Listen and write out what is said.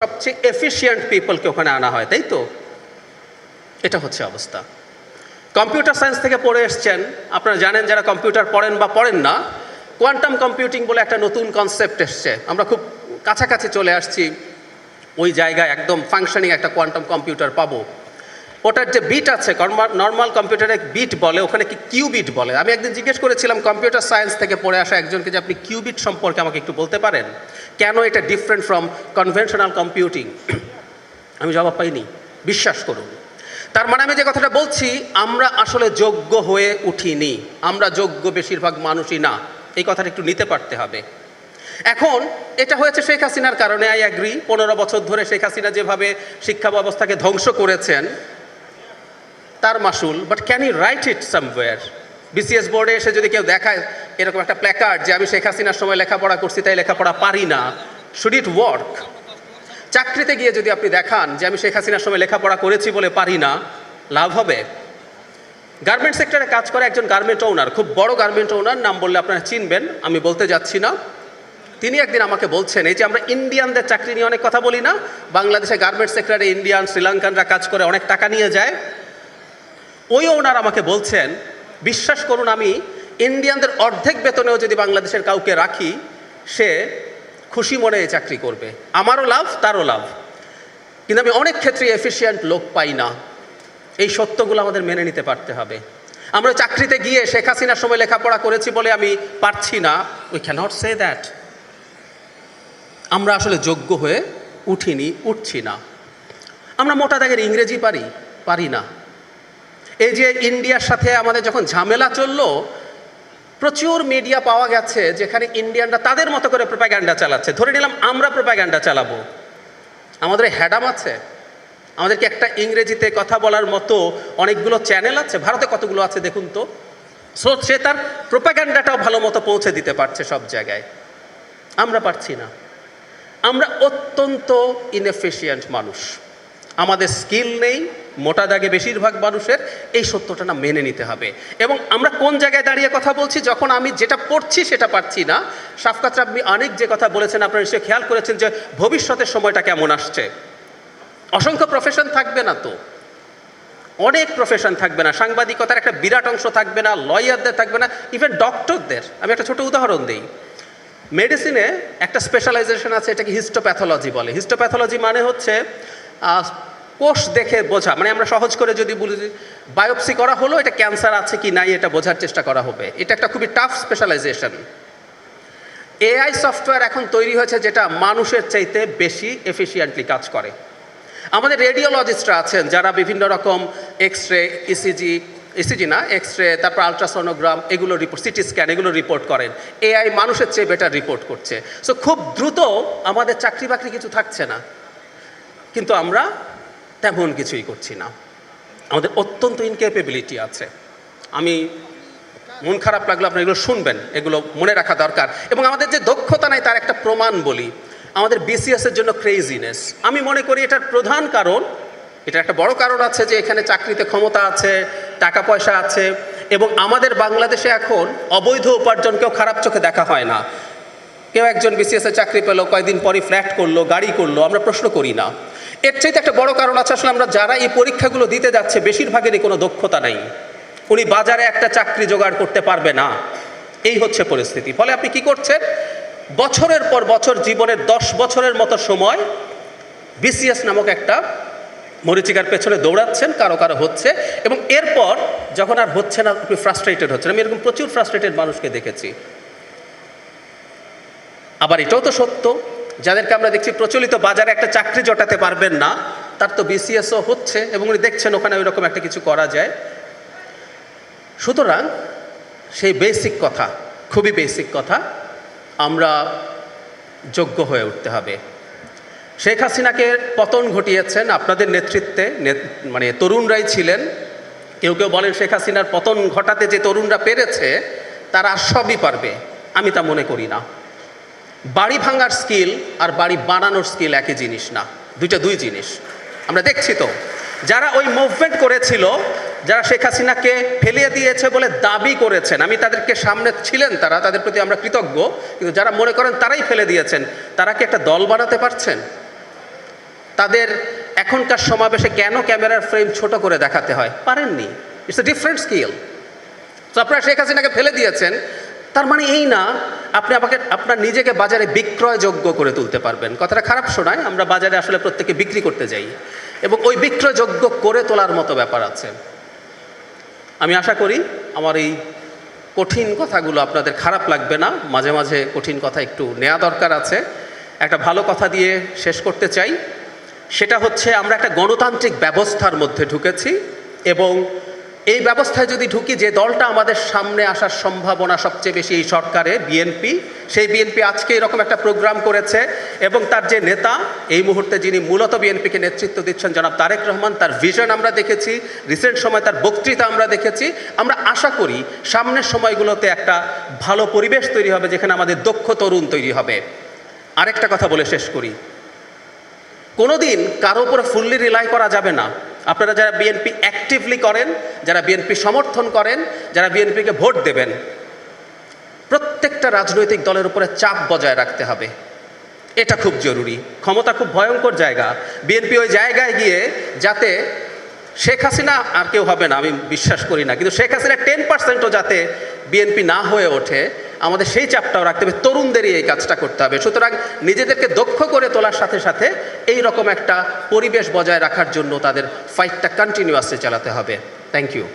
সবচেয়ে এফিশিয়েন্ট পিপলকে ওখানে আনা হয়, তাই তো? এটা হচ্ছে অবস্থা। কম্পিউটার সায়েন্স থেকে পড়ে এসছেন, আপনারা জানেন যারা কম্পিউটার পড়েন বা পড়েন না, কোয়ান্টাম কম্পিউটিং বলে একটা নতুন কনসেপ্ট এসছে। আমরা খুব কাছাকাছি চলে আসছি ওই জায়গায়, একদম ফাংশনিং একটা কোয়ান্টাম কম্পিউটার পাবো। ওটার যে বিট আছে, নর্মাল কম্পিউটারে বিট বলে, ওখানে কি কিউবিট বলে। আমি একদিন জিজ্ঞেস করেছিলাম কম্পিউটার সায়েন্স থেকে পড়ে আসা একজনকে যে আপনি কিউবিট সম্পর্কে আমাকে একটু বলতে পারেন, কেন এটা ডিফারেন্ট ফ্রম কনভেনশনাল কম্পিউটিং। আমি জবাব পাইনি, বিশ্বাস করুন। তার মানে আমি যে কথাটা বলছি, আমরা আসলে যোগ্য হয়ে উঠিনি, আমরা যোগ্য বেশিরভাগ মানুষই না। এই কথাটা একটু নিতে পারতে হবে। এখন এটা হয়েছে শেখ হাসিনার কারণে, আই অ্যাগ্রি। 15 বছর ধরে শেখ হাসিনা যেভাবে শিক্ষা ব্যবস্থাকে ধ্বংস করেছেন তার মাসুল। But can you write it somewhere? BCS বোর্ডে এসে যদি কেউ দেখায় এরকম একটা প্ল্যাকার্ড যে আমি শেখ হাসিনার সময় লেখাপড়া করছি তাই লেখাপড়া পারি না, শুড ইট ওয়ার্ক? চাকরিতে গিয়ে যদি আপনি দেখান যে আমি শেখ হাসিনার সময় লেখাপড়া করেছি বলে পারি না, লাভ হবে? গার্মেন্ট সেক্টরে কাজ করে একজন গার্মেন্ট ওনার, খুব বড় গার্মেন্ট ওনার, নাম বললে আপনারা চিনবেন, আমি বলতে যাচ্ছি না। তিনি একদিন আমাকে বলছেন, এই যে আমরা ইন্ডিয়ানদের চাকরি নিয়ে অনেক কথা বলি না, বাংলাদেশে গার্মেন্ট সেক্টরে ইন্ডিয়ান শ্রীলঙ্কানরা কাজ করে অনেক টাকা নিয়ে যায়। ওই ওনার আমাকে বলছেন, বিশ্বাস করুন আমি ইন্ডিয়ানদের অর্ধেক বেতনেও যদি বাংলাদেশের কাউকে রাখি, সে খুশি মনে এই চাকরি করবে, আমারও লাভ তারও লাভ। কিন্তু আমি অনেক ক্ষেত্রে এফিশিয়েন্ট লোক পাই না। এই সত্যগুলো আমাদের মেনে নিতে পারতে হবে। আমরা চাকরিতে গিয়ে শেখ হাসিনার সময় লেখাপড়া করেছি বলে আমি পারছি না, উই ক্যানট সে দ্যাট। আমরা আসলে যোগ্য হয়ে উঠছি না। আমরা মোটা দাগের ইংরেজি পারি না। এই যে ইন্ডিয়ার সাথে আমাদের যখন ঝামেলা চললো, প্রচুর মিডিয়া পাওয়া গেছে যেখানে ইন্ডিয়ানরা তাদের মতো করে প্রোপাগ্যান্ডা চালাচ্ছে। ধরে নিলাম আমরা প্রোপাগ্যান্ডা চালাবো, আমাদের হ্যাডাম আছে? আমাদেরকে একটা ইংরেজিতে কথা বলার মতো অনেকগুলো চ্যানেল আছে, ভারতে কতগুলো আছে দেখুন তো। সো সে তার প্রোপাগ্যান্ডাটাও ভালো মতো পৌঁছে দিতে পারছে সব জায়গায়, আমরা পারছি না। আমরা অত্যন্ত ইনএফিশিয়েন্ট মানুষ, আমাদের স্কিল নেই মোটা দাগে বেশিরভাগ মানুষের। এই সত্যটা না মেনে নিতে হবে। এবং আমরা কোন জায়গায় দাঁড়িয়ে কথা বলছি, যখন আমি যেটা পড়ছি সেটা পারছি না। শাফকাত রাব্বি অনেক যে কথা বলেছেন, আপনারা নিশ্চয়ই খেয়াল করেছেন যে ভবিষ্যতের সময়টা কেমন আসছে। অসংখ্য প্রফেশন থাকবে না তো, অনেক প্রফেশন থাকবে না, সাংবাদিকতার একটা বিরাট অংশ থাকবে না, লয়ারদের থাকবে না, ইভেন ডক্টরদের। আমি একটা ছোট উদাহরণ দিই। মেডিসিনে একটা স্পেশালাইজেশন আছে, এটাকে হিস্টোপ্যাথোলজি বলে। হিস্টোপ্যাথোলজি মানে হচ্ছে কোষ দেখে বোঝা। মানে আমরা সহজ করে যদি বলি, বায়োপসি করা হলো, এটা ক্যান্সার আছে কি নাই এটা বোঝার চেষ্টা করা হবে। এটা একটা খুবই টাফ স্পেশালাইজেশন। এআই সফটওয়্যার এখন তৈরি হয়েছে যেটা মানুষের চাইতে বেশি এফিশিয়েন্টলি কাজ করে। আমাদের রেডিওলজিস্টরা আছেন যারা বিভিন্ন রকম এক্স-রে, ইসিজি না, এক্স-রে, তারপর আলট্রাসোনোগ্রাম, এগুলো রিপোর্ট, সিটি স্ক্যান, এগুলো রিপোর্ট করেন। এআই মানুষের চেয়ে বেটার রিপোর্ট করছে। সো খুব দ্রুত আমাদের চাকরি বাকরি কিছু থাকছে না, কিন্তু আমরা তেমন কিছুই করছি না। আমাদের অত্যন্ত ইনক্যাপেবিলিটি আছে। আমি মন খারাপ লাগলো, আপনারা এগুলো শুনবেন, এগুলো মনে রাখা দরকার। এবং আমাদের যে দক্ষতা নাই তার একটা প্রমাণ বলি, আমাদের বিসিএসের জন্য ক্রেজিনেস। আমি মনে করি এটার প্রধান কারণ, এটা একটা বড় কারণ আছে যে এখানে চাকরিতে ক্ষমতা আছে, টাকা পয়সা আছে, এবং আমাদের বাংলাদেশে এখন অবৈধ উপার্জনকেও খারাপ চোখে দেখা হয় না। কেউ একজন বিসিএসে চাকরি পেলো, কয়েকদিন পরই ফ্ল্যাট করলো, গাড়ি করলো, আমরা প্রশ্ন করি না। এর চাইতে একটা বড় কারণ আছে, আসলে আমরা যারা এই পরীক্ষাগুলো দিতে যাচ্ছে বেশিরভাগেরই কোনো দক্ষতা নাই। উনি বাজারে একটা চাকরি জোগাড় করতে পারবে না, এই হচ্ছে পরিস্থিতি। ফলে আপনি কি করছেন, বছরের পর বছর, জীবনের 10 বছরের মতো সময় বিসিএস নামক একটা মরীচিকার পেছনে দৌড়াচ্ছেন, কারো কারো হচ্ছে, এবং এরপর যখন আর হচ্ছে না আপনি ফ্রাস্ট্রেটেড হচ্ছেন। আমি এরকম প্রচুর ফ্রাস্ট্রেটেড মানুষকে দেখেছি। আবার এটাও তো সত্য, যাদেরকে আমরা দেখছি প্রচলিত বাজারে একটা চাকরি জোটাতে পারবেন না, তার তো বিসিএসও হচ্ছে, এবং উনি দেখছেন ওখানে ওই রকম একটা কিছু করা যায়। সুতরাং সেই বেসিক কথা, খুবই বেসিক কথা, আমরা যোগ্য হয়ে উঠতে হবে। শেখ হাসিনাকে পতন ঘটিয়েছেন আপনাদের নেতৃত্বে, মানে তরুণরাই ছিলেন। কেউ কেউ বলেন শেখ হাসিনার পতন ঘটাতে যে তরুণরা পেরেছে তারা সবই পারবে, আমি তা মনে করি না। বাড়ি ভাঙার স্কিল আর বাড়ি বানানোর স্কিল একই জিনিস না, দুই জিনিস। আমরা দেখছি তো যারা ওই মুভমেন্ট করেছিল, যারা শেখ হাসিনাকে ফেলিয়ে দিয়েছে বলে দাবি করেছেন, আমি তাদেরকে সামনে ছিলেন, তাদের প্রতি আমরা কৃতজ্ঞ, কিন্তু যারা মনে করেন তারাই ফেলে দিয়েছেন, তারা কি একটা দল বানাতে পারছেন? তাদের এখনকার সমাবেশে কেন ক্যামেরার ফ্রেম ছোট করে দেখাতে হয়? পারেননি। It's a different skill. তো আপনারা শেখ হাসিনাকে ফেলে দিয়েছেন, তার মানে এই না আপনি আপনার নিজেকে বাজারে বিক্রয়যোগ্য করে তুলতে পারবেন। কথাটা খারাপ শোনায়, আমরা বাজারে আসলে প্রত্যেকে বিক্রি করতে যাই, এবং ওই বিক্রয়যোগ্য করে তোলার মতো ব্যাপার আছে। আমি আশা করি আমার এই কঠিন কথাগুলো আপনাদের খারাপ লাগবে না। মাঝে মাঝে কঠিন কথা একটু নেওয়া দরকার আছে। একটা ভালো কথা দিয়ে শেষ করতে চাই, সেটা হচ্ছে আমরা একটা গণতান্ত্রিক ব্যবস্থার মধ্যে ঢুকেছি, এবং এই ব্যবস্থায় যদি ঢুকি, যে দলটা আমাদের সামনে আসার সম্ভাবনা সবচেয়ে বেশি এই সরকারে, বিএনপি, সেই বিএনপি আজকে এরকম একটা প্রোগ্রাম করেছে, এবং তার যে নেতা এই মুহূর্তে যিনি মূলত বিএনপিকে নেতৃত্ব দিচ্ছেন, জনাব তারেক রহমান, তার ভিশন আমরা দেখেছি, রিসেন্ট সময় তার বক্তৃতা আমরা দেখেছি। আমরা আশা করি সামনের সময়গুলোতে একটা ভালো পরিবেশ তৈরি হবে, যেখানে আমাদের দক্ষ তরুণ তৈরি হবে। আরেকটা কথা বলে শেষ করি, কোনোদিন কারো উপরে ফুললি রিলাই করা যাবে না। আপনারা যারা বিএনপি অ্যাক্টিভলি করেন, যারা বিএনপি সমর্থন করেন, যারা বিএনপিকে ভোট দেবেন, প্রত্যেকটা রাজনৈতিক দলের উপরে চাপ বজায় রাখতে হবে। এটা খুব জরুরি। ক্ষমতা খুব ভয়ঙ্কর জায়গা। বিএনপি ওই জায়গায় গিয়ে যাতে শেখ হাসিনা আর কেউ হবে না, আমি বিশ্বাস করি না, কিন্তু শেখ হাসিনা 10%ও যাতে বিএনপি না হয়ে ওঠে, আমাদের সেই চাপটাও রাখতে হবে। তরুণদেরই এই কাজটা করতে হবে। সুতরাং নিজেদেরকে দক্ষ করে তোলার সাথে সাথে এই রকম একটা পরিবেশ বজায় রাখার জন্য তাদের ফাইটটা কন্টিনিউয়াসলি চালাতে হবে। Thank you.